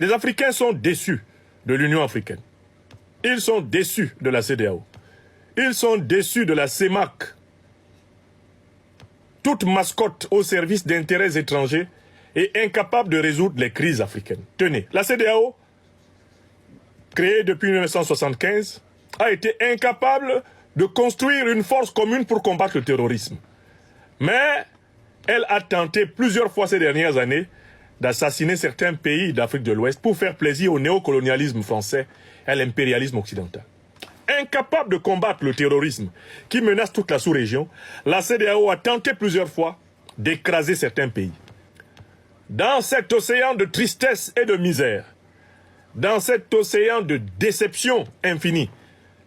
Les Africains sont déçus de l'Union africaine. Ils sont déçus de la CEDEAO. Ils sont déçus de la CEMAC. Toute mascotte au service d'intérêts étrangers est incapable de résoudre les crises africaines. Tenez, la CEDEAO, créée depuis 1975, a été incapable de construire une force commune pour combattre le terrorisme. Mais elle a tenté plusieurs fois ces dernières années d'assassiner certains pays d'Afrique de l'Ouest pour faire plaisir au néocolonialisme français et à l'impérialisme occidental. Incapable de combattre le terrorisme qui menace toute la sous-région, la CEDEAO a tenté plusieurs fois d'écraser certains pays. Dans cet océan de tristesse et de misère, dans cet océan de déception infinie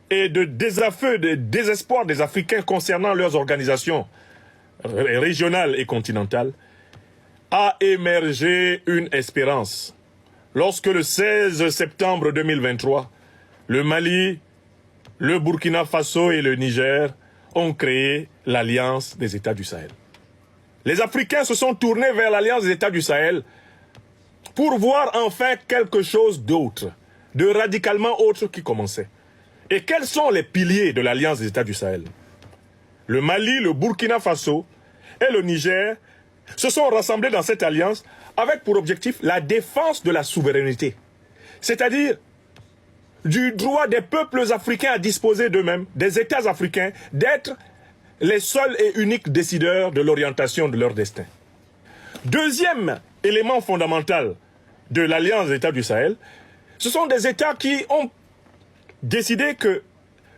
et de désaveu, de désespoir des Africains concernant leurs organisations régionales et continentales, a émergé une espérance. Lorsque le 16 septembre 2023, le Mali, le Burkina Faso et le Niger ont créé l'Alliance des États du Sahel. Les Africains se sont tournés vers l'Alliance des États du Sahel pour voir enfin quelque chose d'autre, de radicalement autre qui commençait. Et quels sont les piliers de l'Alliance des États du Sahel? Le Mali, le Burkina Faso et le Niger se sont rassemblés dans cette alliance avec pour objectif la défense de la souveraineté. C'est-à-dire du droit des peuples africains à disposer d'eux-mêmes, des États africains, d'être les seuls et uniques décideurs de l'orientation de leur destin. Deuxième élément fondamental de l'Alliance des États du Sahel, ce sont des États qui ont décidé que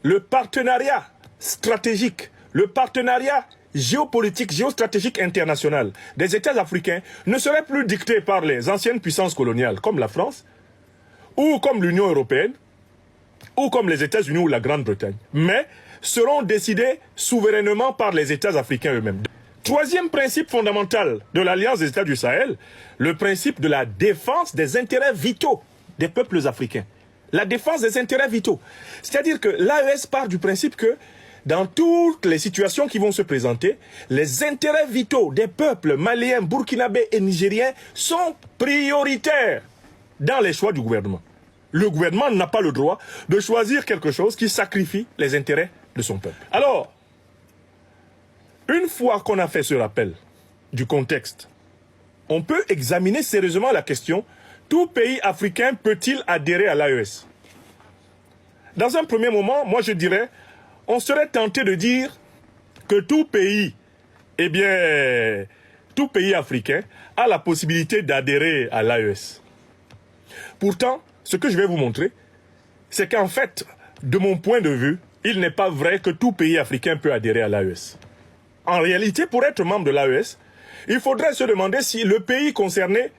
le partenariat stratégique, le partenariat géopolitique, géostratégique international des États africains ne serait plus dicté par les anciennes puissances coloniales comme la France, ou comme l'Union européenne, ou comme les États-Unis ou la Grande-Bretagne, mais seront décidés souverainement par les États africains eux-mêmes. Troisième principe fondamental de l'Alliance des États du Sahel, le principe de la défense des intérêts vitaux des peuples africains. La défense des intérêts vitaux. C'est-à-dire que l'AES part du principe que dans toutes les situations qui vont se présenter, les intérêts vitaux des peuples maliens, burkinabés et nigériens sont prioritaires dans les choix du gouvernement. Le gouvernement n'a pas le droit de choisir quelque chose qui sacrifie les intérêts de son peuple. Alors, une fois qu'on a fait ce rappel du contexte, on peut examiner sérieusement la question: tout pays africain peut-il adhérer à l'AES? Dans un premier moment, moi je dirais, on serait tenté de dire que tout pays, tout pays africain a la possibilité d'adhérer à l'AES. Pourtant, ce que je vais vous montrer, c'est qu'en fait, de mon point de vue, il n'est pas vrai que tout pays africain peut adhérer à l'AES. En réalité, pour être membre de l'AES, il faudrait se demander si le pays concerné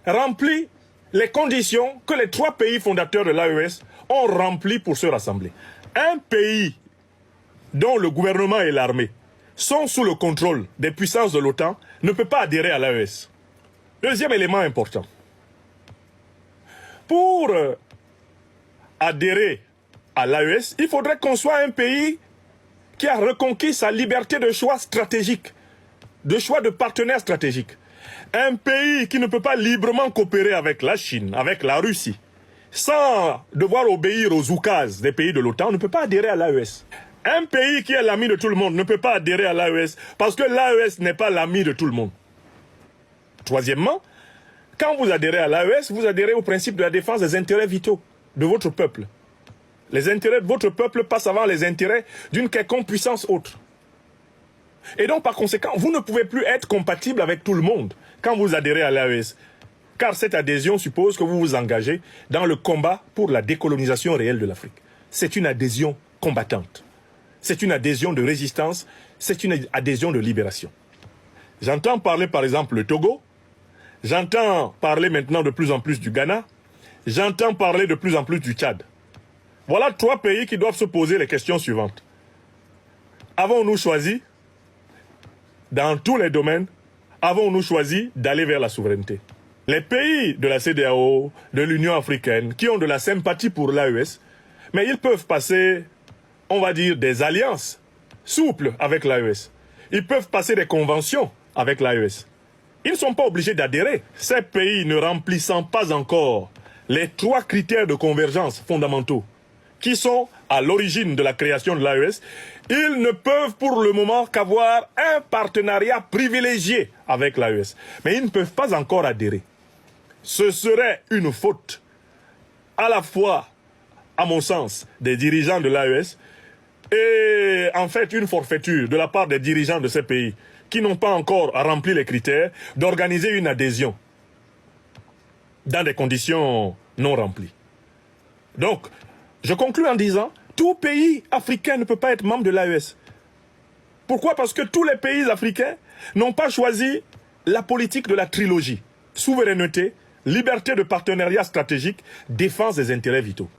remplit les conditions que les 3 pays fondateurs de l'AES ont remplies pour se rassembler. Un pays dont le gouvernement et l'armée sont sous le contrôle des puissances de l'OTAN ne peut pas adhérer à l'AES. Deuxième élément important. Pour adhérer à l'AES, il faudrait qu'on soit un pays qui a reconquis sa liberté de choix stratégique, de choix de partenaires stratégiques. Un pays qui ne peut pas librement coopérer avec la Chine, avec la Russie, sans devoir obéir aux oukases des pays de l'OTAN, ne peut pas adhérer à l'AES. Un pays qui est l'ami de tout le monde ne peut pas adhérer à l'AES parce que l'AES n'est pas l'ami de tout le monde. Troisièmement, quand vous adhérez à l'AES, vous adhérez au principe de la défense des intérêts vitaux de votre peuple. Les intérêts de votre peuple passent avant les intérêts d'une quelconque puissance autre. Et donc, par conséquent, vous ne pouvez plus être compatible avec tout le monde quand vous adhérez à l'AES. Car cette adhésion suppose que vous vous engagez dans le combat pour la décolonisation réelle de l'Afrique. C'est une adhésion combattante. C'est une adhésion de résistance. C'est une adhésion de libération. J'entends parler, par exemple, le Togo. J'entends parler maintenant de plus en plus du Ghana. J'entends parler de plus en plus du Tchad. Voilà 3 pays qui doivent se poser les questions suivantes. Avons-nous choisi, dans tous les domaines, avons-nous choisi d'aller vers la souveraineté? Les pays de la CEDEAO, de l'Union africaine, qui ont de la sympathie pour l'AES, mais ils peuvent passer, on va dire, des alliances souples avec l'AES. Ils peuvent passer des conventions avec l'AES. Ils ne sont pas obligés d'adhérer. Ces pays ne remplissant pas encore les 3 critères de convergence fondamentaux qui sont à l'origine de la création de l'AES, ils ne peuvent pour le moment qu'avoir un partenariat privilégié avec l'AES. Mais ils ne peuvent pas encore adhérer. Ce serait une faute, à la fois, à mon sens, des dirigeants de l'AES et en fait une forfaiture de la part des dirigeants de ces pays qui n'ont pas encore rempli les critères d'organiser une adhésion dans des conditions non remplies. Donc, je conclus en disant, tout pays africain ne peut pas être membre de l'AES. Pourquoi? Parce que tous les pays africains n'ont pas choisi la politique de la trilogie. Souveraineté, liberté de partenariat stratégique, défense des intérêts vitaux.